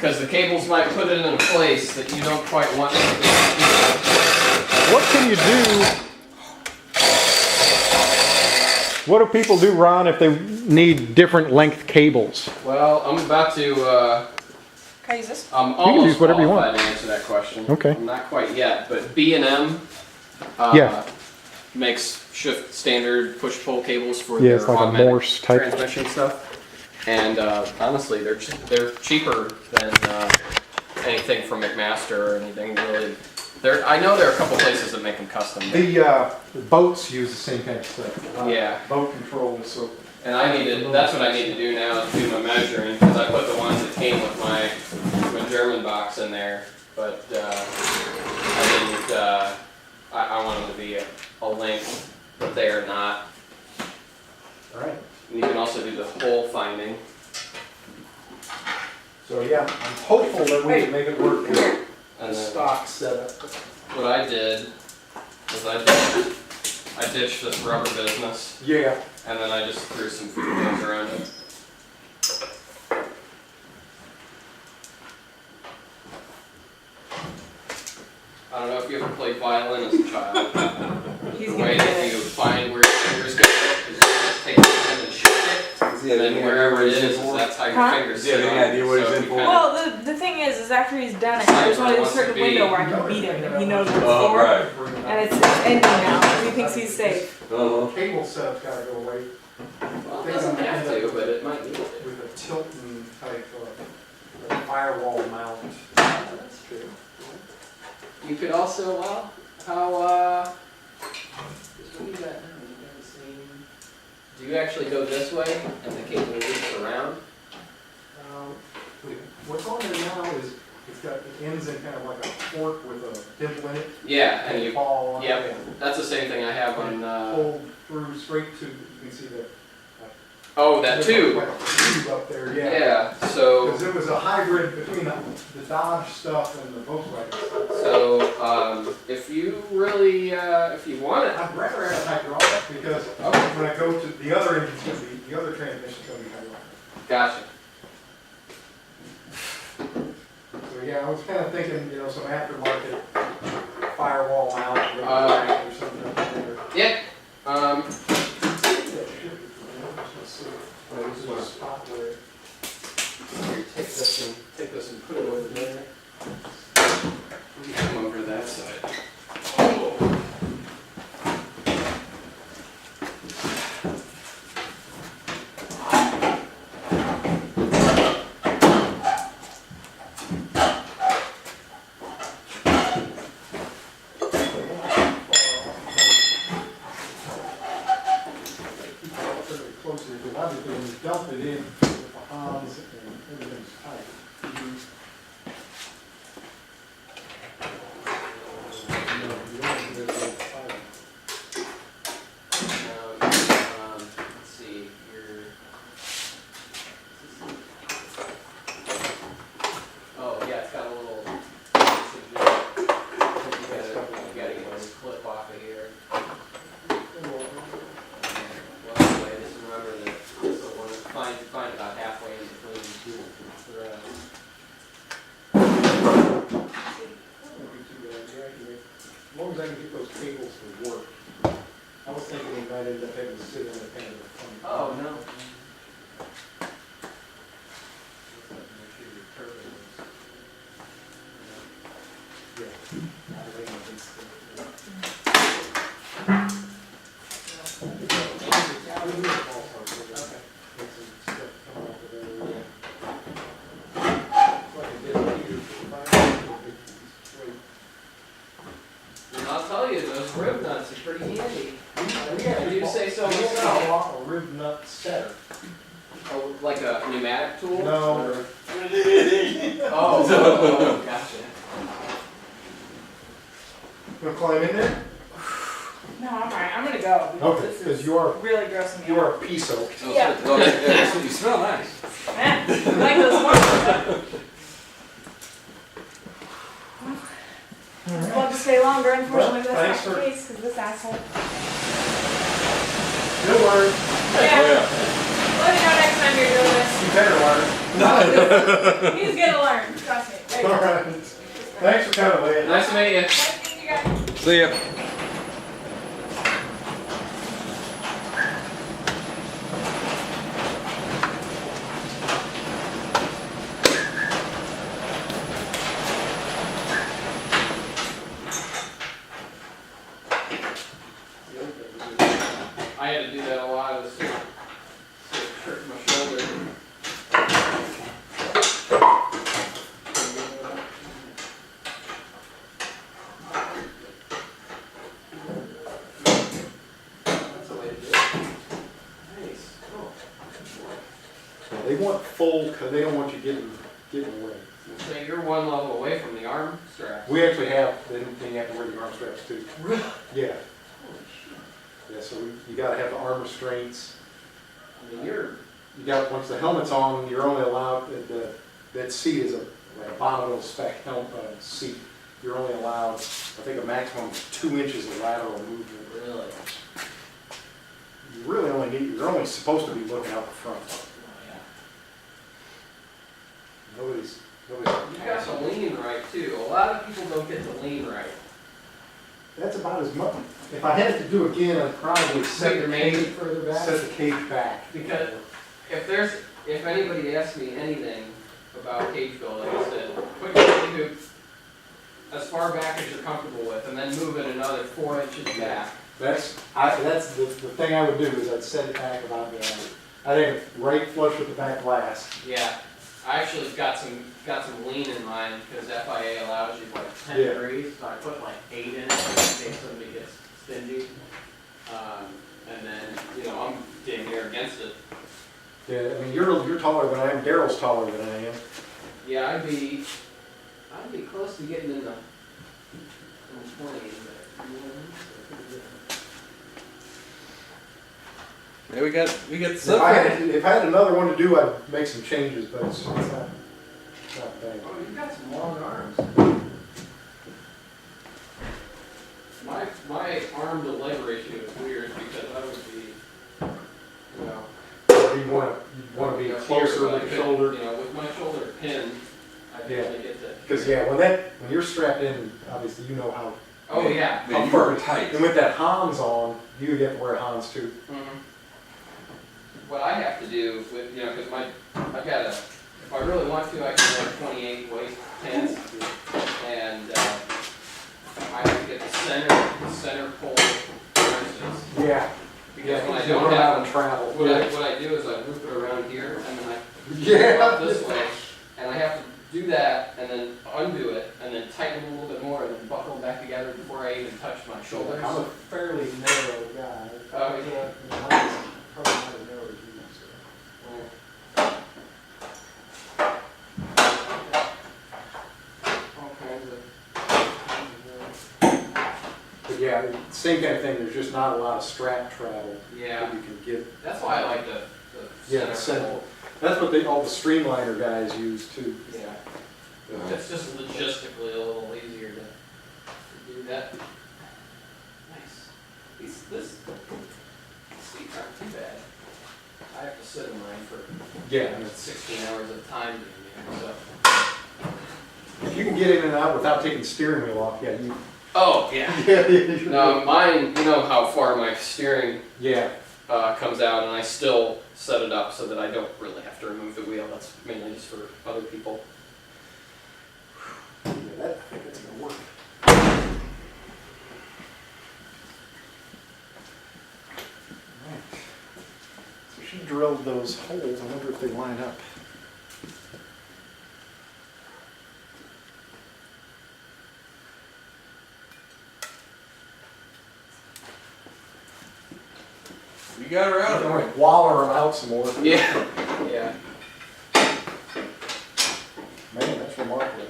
Because the cables might put it in a place that you don't quite want it to be. What can you do? What do people do, Ron, if they need different length cables? Well, I'm about to. Can I use this? I'm use almost whatever you qualified want. to answer that question. Okay. I'm not quite yet, but B&M Yeah. makes shift standard push-pull cables for Yeah, their it's like a automatic Morse type. transmission stuff. And honestly, they're cheaper than anything from McMaster or anything really. I know there are a couple places that make them custom. But, The boats use the same kind of stuff. Yeah. Boat controls. So. and that's what I need to do now is do my measuring because I put the ones that came with my German box in there, but I didn't. I want them to be a length, but they are not. All right. And you can also do the hole finding. So yeah, I'm hopeful that we can make it work with And the then stock setup. what I did was I ditched this rubber business, Yeah. and then I just threw some food around it. I don't know if you ever played violin as a child. He's The gonna way get that it. you find where your fingers go is you just take your hand and shake it, and then wherever it is that's how your Huh? fingers Do you have sit any on it. idea what it's So in you for? kinda- Well, the thing is after he's done it, I just want to insert a window where I can beat him and he knows what it's Oh, for. right. And it's ending now. He thinks he's safe. Cable setup's got to go away Well, it doesn't have to, but it might need to. with a Tilton type firewall mount. That's true. You could also, well, how, what do you got now? You got the same. Do you actually go this way and the cable loops around? What's on there now is it's got it ends in kind of like a fork with a dimple in it. Yeah, and you, fall on yep. it that's the same thing I have and on, pull through straight to, you can see the. oh, that tube. Like a tube up there, yeah. Yeah, so, Because it was a hybrid between the Dodge stuff and the Volkswagen stuff. so, if you really, if you want it, I'd rather have hydraulic because when I go to the other engine's gonna be, the other transmission's gonna be hydraulic. gotcha. So yeah, I was kind of thinking, some aftermarket firewall mount maybe or something up there. Yeah, This is a spot where here, take this and put it over there. Come over to that side. fairly close to it, because obviously when you dump it in with the Hans and everything's tight. You don't want to get it tight. Let's see, oh yeah, it's got a little, you gotta get this clip off of here. Well, anyway, just remember that this will find about halfway in between the threads. Won't be too bad, yeah. As long as I can get those cables to work. I was thinking we might end up having to sit in a kind of a funny. Oh, no. I'll tell you, those rib nuts are pretty handy. Yeah, You say so we myself. a rib nut setter. Oh, like a pneumatic tool? No. Or- Oh, gotcha. Gonna climb in there? No, I'm alright. I'm gonna go. Okay, This because is you are really grossing me you out. are pea soaked. Yeah. You smell nice. Eh, like those ones. I'd love to stay longer. Unfortunately, Well, that's thanks not the for- case because this asshole. Good word. Yeah. Let me know next time you're doing this. You better learn. He's gonna learn, trust me. Wait. All right. Thanks for coming, Leah. Nice to meet you. Nice to meet you guys. See ya. I had to do that a lot. It was sort of hurt my shoulder. That's the way to do it. Nice. Oh. They want full, they don't want you getting away. So you're one level away from the arm strap. We actually have, they have to wear the arm straps too. Really? Yeah, Holy shit. yeah, so you gotta have the arm restraints. I mean, you're. You got, once the helmet's on, you're only allowed, that seat is like a Bonneville spec seat. You're only allowed, I think, a maximum of 2 inches of lateral movement. Really? You really only need, you're only supposed to be looking out the front. Oh, yeah. Nobody's. You got to lean right too. A lot of people don't get to lean right. That's about as much, if I had it to do again, I'd probably set Your the main cage, further back. set the cage back. Because if anybody asks me anything about cage building, I said, put your chicken coop as far back as you're comfortable with, and then move it another 4 inches back. That's the thing I would do is I'd set it back about, I think it's right flush with the back glass. Yeah, I actually got some lean in mine because FIA allows you like 10 Yeah. degrees, so I put like 8 in it in case somebody gets stingy. And then I'm damn near against it. Yeah, I mean, you're taller than I am, Daryl's taller than I am. Yeah, I'd be close to getting in the 20s. Yeah, we got If something. I had another one to do, I'd make some changes, but it's not bad. Oh, you've got some long arms. My arm to leg ratio is weird because I would be, You want to be up closer here, but I with the could, shoulder. with my shoulder pinned, I Yeah. barely get that. Because when you're strapped in, obviously you know how. Oh, yeah. Man, you are tight. And with that Hans on, you get to wear Hans too. Mhm. What I have to do with, because I've got if I really want to, I can wear 28 waist pants, and I have to get the center pole harnesses. Yeah. Because when I you don't run have out them, and travel. what I do is I loop it around here, and then I Yeah. go up this way, and I have to do that, and then undo it, and then tighten it a little bit more, and then buckle them back together before I even touch my shoulders. I'm a fairly narrow guy. Oh, yeah. Mine's probably not as narrow as you, so. All kinds of. But yeah, same kind of thing, there's just not a lot of strap travel Yeah, that you can get. that's why I like the Yeah, the center center. pole. That's what all the streamliner guys use too. Yeah. It's just logistically a little easier to do that. Nice. This seats aren't too bad. I have to sit in mine for Yeah, and it's, 16 hours at a time being here, so. if you can get in and out without taking the steering wheel off, yeah, you. Oh, yeah. Yeah. No, mine, you know how far my steering Yeah. comes out, and I still set it up so that I don't really have to remove the wheel. That's mainly just for other people. Yeah, I think that's gonna work. Alright. So she drilled those holes. I wonder if they line up. You got her out I'm of gonna there. waller them out some more. Yeah. Yeah. Man, that's remarkable.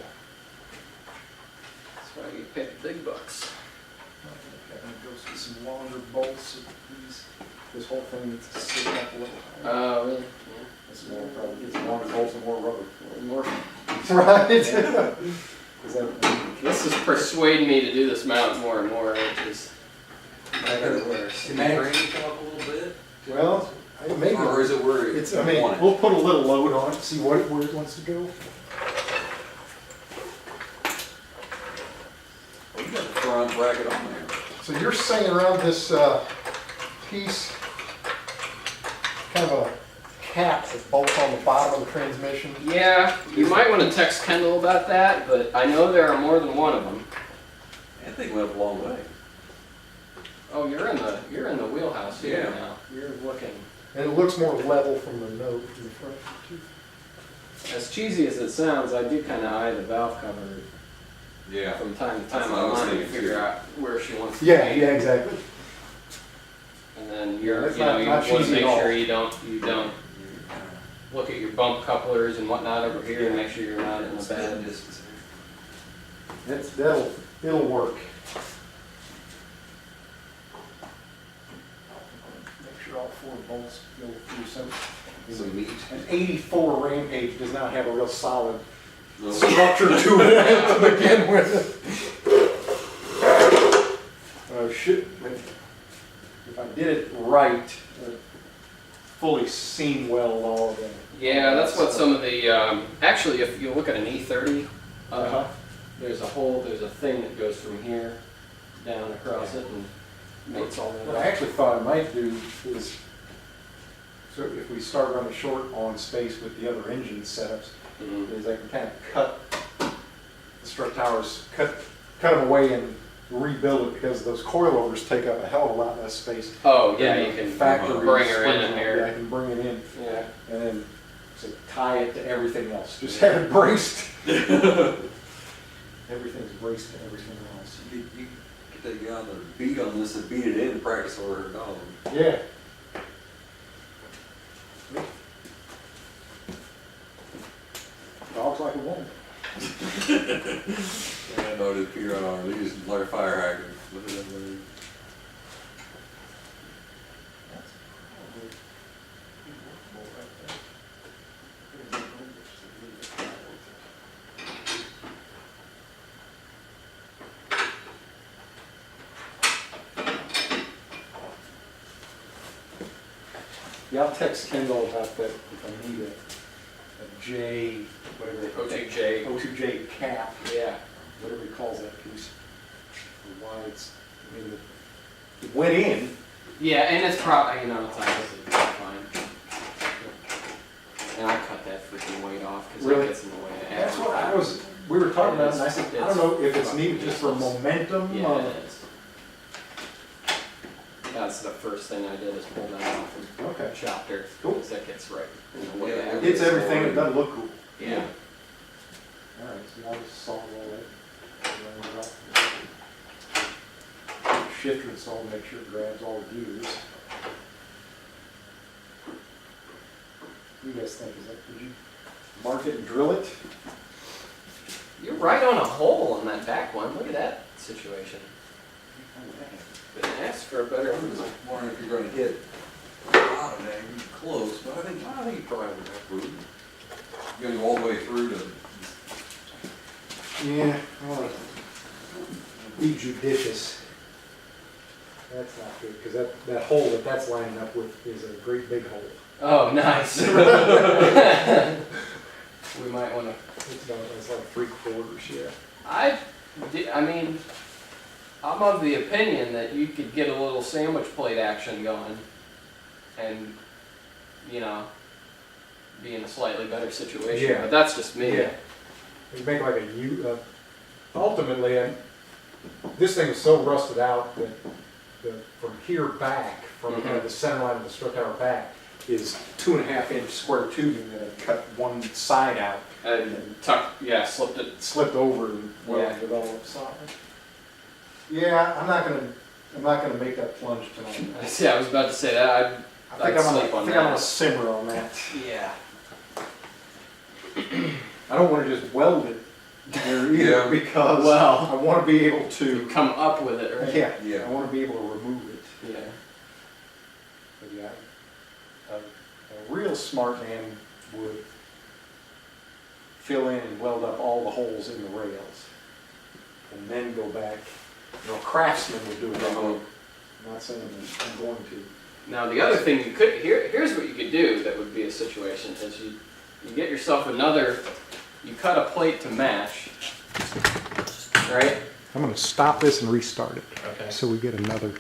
That's why you pay the big bucks. Okay, I'm gonna go see some longer bolts. This whole thing is sitting up a little high. Oh, really? This more probably gets longer bolts and more rubber. More. Right? Is that, This is persuading me to do this mount more and more, which is I gotta wear. Can you bring it up a little bit? Well, Maybe. Or is it where It's, you I mean, want it? we'll put a little load on it, see where it wants to go. Well, you got the front bracket on there. So you're saying around this piece, kind of a cap that bolts on the bottom of the transmission? Yeah, you might want to text Kendall about that, but I know there are more than one of them. That thing went a long way. Oh, you're in the wheelhouse here Yeah. now. You're looking. And it looks more level from the nose in the front, too. As cheesy as it sounds, I do kind of eye the valve cover Yeah. from time to That's time. what I I was want to thinking, figure too. out where she wants to Yeah, be. yeah, exactly. And then Yeah, that's you not want to cheesy make at all. sure you don't look at your bump couplers and whatnot over here and make sure you're not in the bad. It'll work. Make sure all 4 bolts go through Some meat. An 84 Rampage does not have a real solid No. structure to it to begin with. If I did it right, fully seam weld all of them. Yeah, that's what some of the, actually, if you look at an E30, Uh-huh. there's a thing that goes from here down across it and makes all What I that. actually thought I might do is, so if we start running short on space with the other engine setups, Mhm. is I can kind of cut the strut towers, cut them away and rebuild it, because those coilovers take up a hell of a lot less space. Oh, yeah, than you the can factory bring her in spring. here. Yeah, I can bring it in Yeah. and then say, tie it to everything else. Just have it braced. Everything's braced to everything else. You get that guy on the beat on this and beat it in and practice over her dog. Yeah. Dog's like a woman. Yeah, no, just Peter on our, they just like a fire hydrant. Look at that thing. Yeah, I'll text Kendall about that if I need a J, whatever they call it. O2J. O2J cap, Yeah. whatever he calls that piece. Or why it's, I mean, it went in. Yeah, and it's probably, it's obviously fine. And I cut that freaking weight off because Really? it gets in the way of That's what we were talking about, and I said, I don't know if it's needed just for momentum. Yeah, it is. That's the first thing I did is pull that off and Okay. chopped her. Cool. Because that gets right in the way of Yeah, everything. It's everything, it doesn't look cool. Yeah. All right, so I'll just solve all that. Shifter installed, make sure it grabs all the gears. What do you guys think? Did you mark it and drill it? You're right on a hole on that back one. Look at that situation. Been asked for a better. I was wondering if you're gonna hit a lot of that, you're close, but I think you probably would have room. You're gonna go all the way through to, Yeah, I want to be judicious. That's not good, because that hole that's lining up with is a great big hole. Oh, nice. We might want to. It's like 3/4, yeah. I mean, I'm of the opinion that you could get a little sandwich plate action going and, be in a slightly better situation. Yeah. But that's just me. Yeah. You make like a U, ultimately, this thing is so rusted out that from here back, from kind of the center line of the strut tower back, is 2.5-inch square tubing that I cut one side out, And slipped it. slipped over and welded it all upside. Yeah, I'm not gonna make that plunge tonight. Yeah, I was about to say that. I think I'd I'm sleep on that. gonna simmer on that. Yeah. I don't wanna just weld it there either, Yeah. because Well. I wanna be able to, Come up with it, right? I wanna be able to remove it. Yeah. But yeah, a real smart man would fill in and weld up all the holes in the rails, and then go back. A craftsman would do it. I'm not saying that I'm going to. Now the other thing you could, here's what you could do that would be a situation, is you get yourself another, you cut a plate to match, right? I'm gonna stop this and restart it, Okay. so we get another.